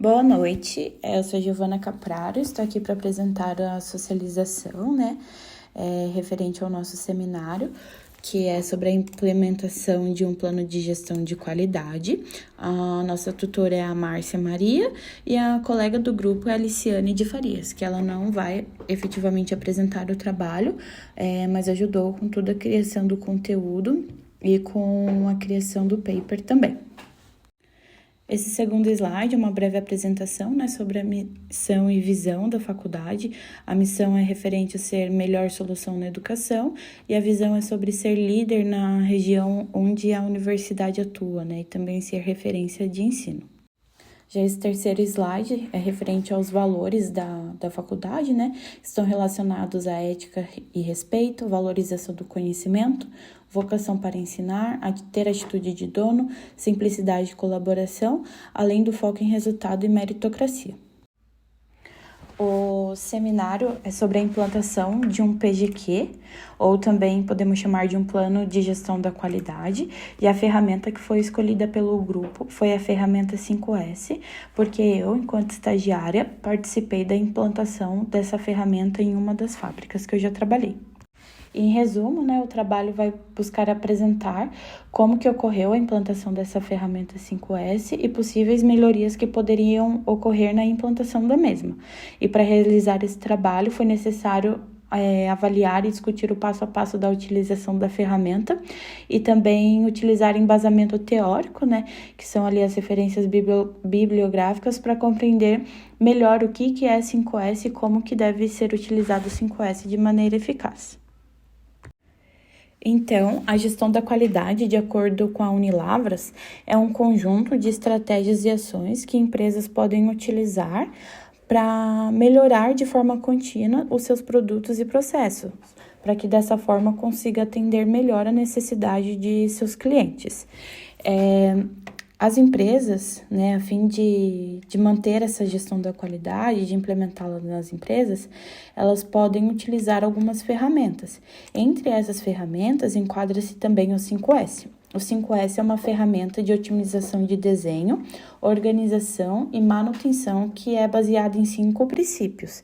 Boa noite, eu sou Giovana Capraro, estou aqui para apresentar a socialização, referente ao nosso seminário, que é sobre a implementação de um plano de gestão de qualidade. A nossa tutora é a Márcia Maria e a colega do grupo é a Aliciane de Farias, que ela não vai efetivamente apresentar o trabalho, mas ajudou com toda a criação do conteúdo e com a criação do paper também. Esse segundo slide é uma breve apresentação, sobre a missão e visão da faculdade. A missão é referente a ser melhor solução na educação e a visão é sobre ser líder na região onde a universidade atua, e também ser referência de ensino. Já esse terceiro slide é referente aos valores da faculdade, que estão relacionados à ética e respeito, valorização do conhecimento, vocação para ensinar, ter atitude de dono, simplicidade e colaboração, além do foco em resultado e meritocracia. O seminário é sobre a implantação de um PGQ, ou também podemos chamar de um plano de gestão da qualidade, e a ferramenta que foi escolhida pelo grupo foi a ferramenta 5S, porque eu, enquanto estagiária, participei da implantação dessa ferramenta em uma das fábricas que eu já trabalhei. Em resumo, o trabalho vai buscar apresentar como que ocorreu a implantação dessa ferramenta 5S e possíveis melhorias que poderiam ocorrer na implantação da mesma. E para realizar esse trabalho foi necessário avaliar e discutir o passo a passo da utilização da ferramenta e também utilizar embasamento teórico, que são ali as referências bibliográficas para compreender melhor o que é 5S e como que deve ser utilizado o 5S de maneira eficaz. Então, a gestão da qualidade, de acordo com a Unilavras, é um conjunto de estratégias e ações que empresas podem utilizar para melhorar de forma contínua os seus produtos e processos, para que dessa forma consiga atender melhor a necessidade de seus clientes. As empresas, a fim de manter essa gestão da qualidade, de implementá-la nas empresas, elas podem utilizar algumas ferramentas. Entre essas ferramentas, enquadra-se também o 5S. O 5S é uma ferramenta de otimização de desenho, organização e manutenção que é baseada em 5 princípios.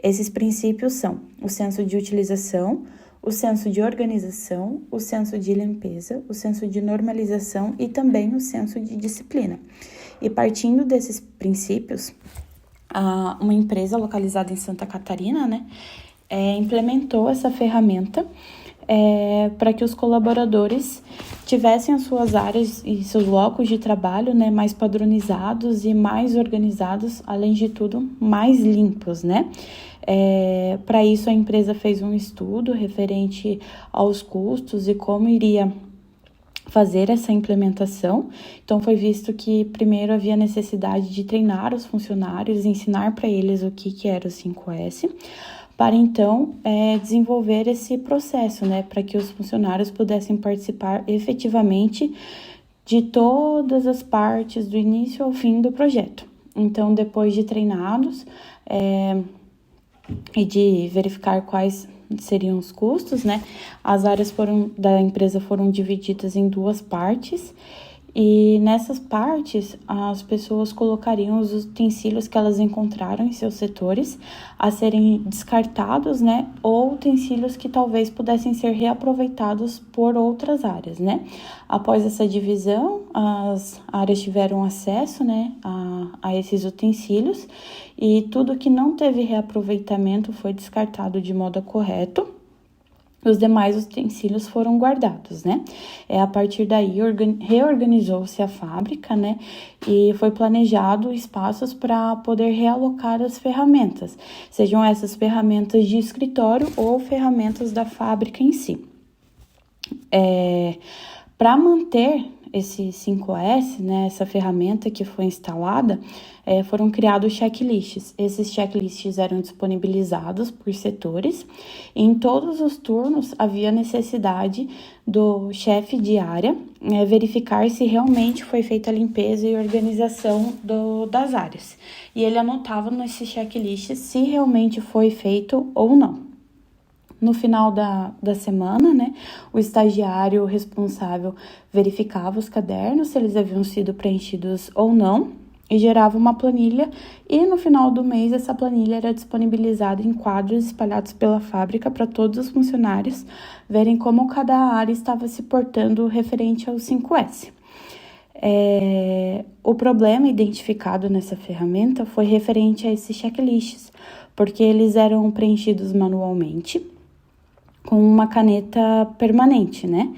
Esses princípios são o senso de utilização, o senso de organização, o senso de limpeza, o senso de normalização e também o senso de disciplina. E partindo desses princípios, uma empresa localizada em Santa Catarina, implementou essa ferramenta para que os colaboradores tivessem as suas áreas e seus locos de trabalho, mais padronizados e mais organizados, além de tudo, mais limpos, Para isso, a empresa fez um estudo referente aos custos e como iria fazer essa implementação. Então, foi visto que primeiro havia necessidade de treinar os funcionários, ensinar para eles o que era o 5S, para então desenvolver esse processo, para que os funcionários pudessem participar efetivamente de todas as partes, do início ao fim do projeto. Então, depois de treinados e de verificar quais seriam os custos, as áreas da empresa foram divididas em 2 partes, e nessas partes as pessoas colocariam os utensílios que elas encontraram em seus setores a serem descartados, ou utensílios que talvez pudessem ser reaproveitados por outras áreas, Após essa divisão, as áreas tiveram acesso, a esses utensílios, e tudo que não teve reaproveitamento foi descartado de modo correto. Os demais utensílios foram guardados, A partir daí, reorganizou-se a fábrica, e foi planejado espaços para poder realocar as ferramentas, sejam essas ferramentas de escritório ou ferramentas da fábrica em si. Para manter esse 5S, essa ferramenta que foi instalada, foram criados checklists. Esses checklists eram disponibilizados por setores. E em todos os turnos havia necessidade do chefe de área verificar se realmente foi feita a limpeza e organização das áreas. E ele anotava nesse checklist se realmente foi feito ou não. No final da semana, o estagiário responsável verificava os cadernos, se eles haviam sido preenchidos ou não, e gerava uma planilha, e no final do mês essa planilha era disponibilizada em quadros espalhados pela fábrica para todos os funcionários verem como cada área estava se portando referente ao 5S. O problema identificado nessa ferramenta foi referente a esses checklists, porque eles eram preenchidos manualmente com uma caneta permanente, né?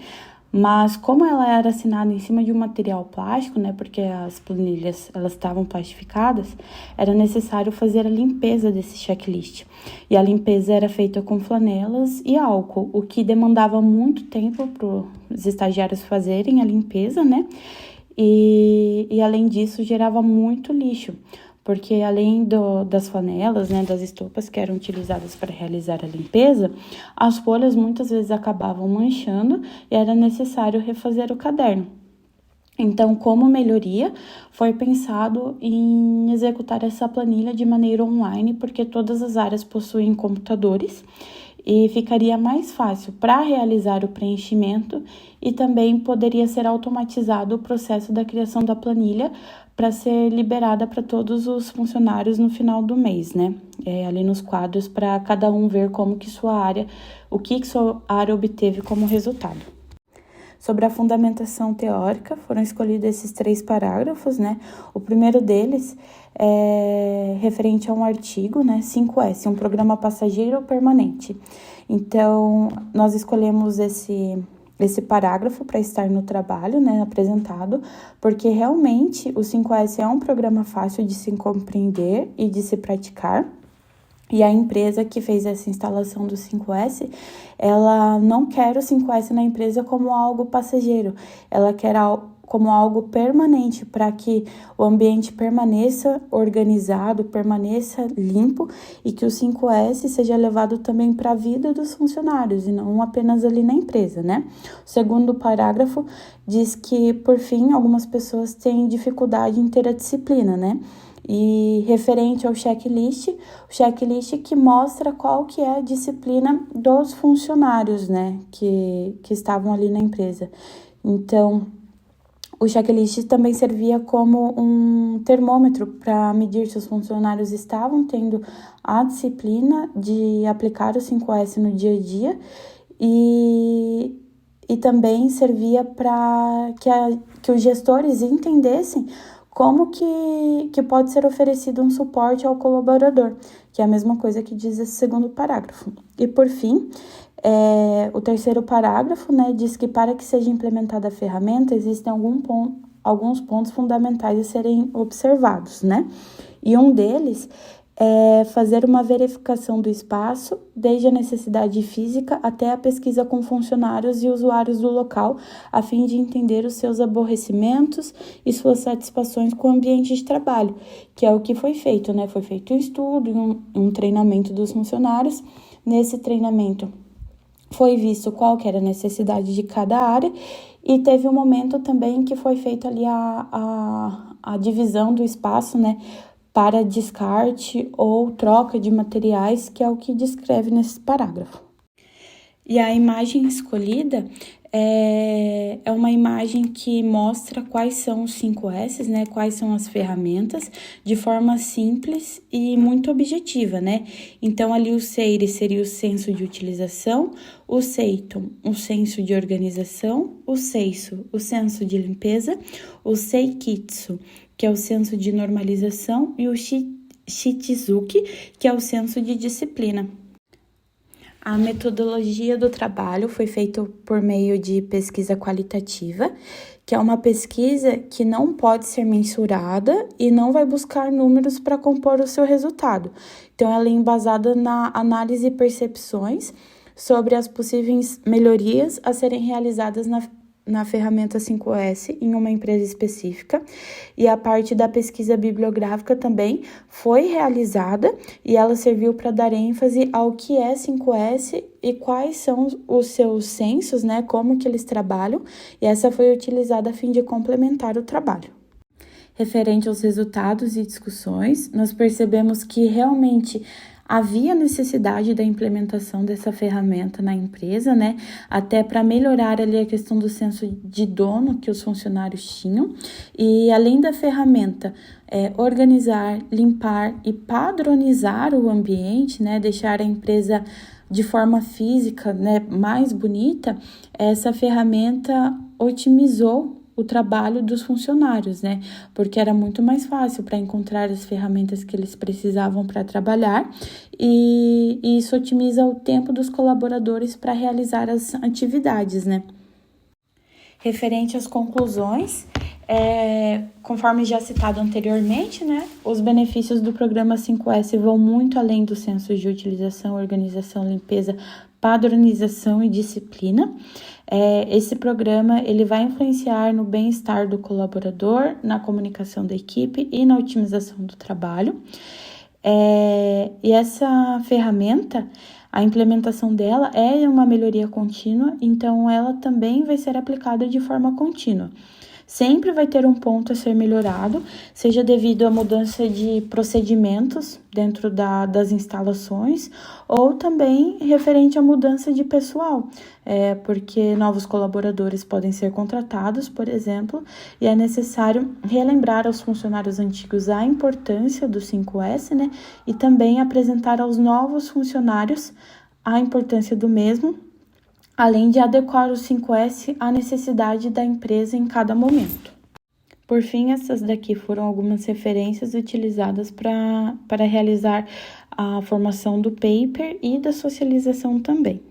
Mas como ela era assinada em cima de um material plástico, né, porque as planilhas elas estavam plastificadas, era necessário fazer a limpeza desse checklist. E a limpeza era feita com flanelas e álcool, o que demandava muito tempo para os estagiários fazerem a limpeza, né? E além disso gerava muito lixo, porque além das flanelas, né, das estopas que eram utilizadas para realizar a limpeza, as folhas muitas vezes acabavam manchando e era necessário refazer o caderno. Então, como melhoria, foi pensado em executar essa planilha de maneira online, porque todas as áreas possuem computadores e ficaria mais fácil para realizar o preenchimento e também poderia ser automatizado o processo da criação da planilha para ser liberada para todos os funcionários no final do mês, né? Ali nos quadros para cada um ver como que sua área, o que sua área obteve como resultado. Sobre a fundamentação teórica, foram escolhidos esses 3 parágrafos, né? O primeiro deles é referente a um artigo, né? 5S, um programa passageiro permanente. Então, nós escolhemos esse parágrafo para estar no trabalho, né, apresentado, porque realmente o 5S é um programa fácil de se compreender e de se praticar. E a empresa que fez essa instalação do 5S, ela não quer o 5S na empresa como algo passageiro, ela quer como algo permanente, para que o ambiente permaneça organizado, permaneça limpo e que o 5S seja levado também para a vida dos funcionários e não apenas ali na empresa, né? O segundo parágrafo diz que, por fim, algumas pessoas têm dificuldade em ter a disciplina, né? E referente ao checklist, o checklist que mostra qual que é a disciplina dos funcionários, né, que estavam ali na empresa. Então, o checklist também servia como um termômetro para medir se os funcionários estavam tendo a disciplina de aplicar o 5S no dia a dia e também servia para que os gestores entendessem como que pode ser oferecido um suporte ao colaborador, que é a mesma coisa que diz esse segundo parágrafo. E, por fim, o terceiro parágrafo, né, diz que para que seja implementada a ferramenta, existem alguns pontos fundamentais a serem observados, né? E um deles é fazer uma verificação do espaço, desde a necessidade física até a pesquisa com funcionários e usuários do local, a fim de entender os seus aborrecimentos e suas satisfações com o ambiente de trabalho, que é o que foi feito, né? Foi feito um estudo e um treinamento dos funcionários. Nesse treinamento foi visto qual que era a necessidade de cada área e teve um momento também que foi feita ali a divisão do espaço, né, para descarte ou troca de materiais, que é o que descreve nesse parágrafo. E a imagem escolhida é uma imagem que mostra quais são os 5S, né? Quais são as ferramentas, de forma simples e muito objetiva, né? Então, ali o SEIRE seria o senso de utilização, o SEITOM, o senso de organização, o SEISO, o senso de limpeza, o SEIKITSU, que é o senso de normalização, e o Shichizuki, que é o senso de disciplina. A metodologia do trabalho foi feita por meio de pesquisa qualitativa, que é uma pesquisa que não pode ser mensurada e não vai buscar números para compor o seu resultado. Então, ela é embasada na análise e percepções sobre as possíveis melhorias a serem realizadas na ferramenta 5S em uma empresa específica, e a parte da pesquisa bibliográfica também foi realizada e ela serviu para dar ênfase ao que é 5S e quais são os seus censos, né, como que eles trabalham, e essa foi utilizada a fim de complementar o trabalho. Referente aos resultados e discussões, nós percebemos que realmente havia necessidade da implementação dessa ferramenta na empresa, né? Até para melhorar ali a questão do senso de dono que os funcionários tinham. E além da ferramenta, organizar, limpar e padronizar o ambiente, né? Deixar a empresa de forma física, né, mais bonita, essa ferramenta otimizou o trabalho dos funcionários, né? Porque era muito mais fácil para encontrar as ferramentas que eles precisavam para trabalhar e isso otimiza o tempo dos colaboradores para realizar as atividades, né? Referente às conclusões, conforme já citado anteriormente, né, os benefícios do programa 5S vão muito além dos sensos de utilização, organização, limpeza, padronização e disciplina. Esse programa ele vai influenciar no bem-estar do colaborador, na comunicação da equipe e na otimização do trabalho. E essa ferramenta, a implementação dela é uma melhoria contínua, então ela também vai ser aplicada de forma contínua. Sempre vai ter um ponto a ser melhorado, seja devido à mudança de procedimentos dentro das instalações ou também referente à mudança de pessoal, porque novos colaboradores podem ser contratados, por exemplo, e é necessário relembrar aos funcionários antigos a importância do 5S, né? E também apresentar aos novos funcionários a importância do mesmo, além de adequar o 5S à necessidade da empresa em cada momento. Por fim, essas daqui foram algumas referências utilizadas para realizar a formação do paper e da socialização também.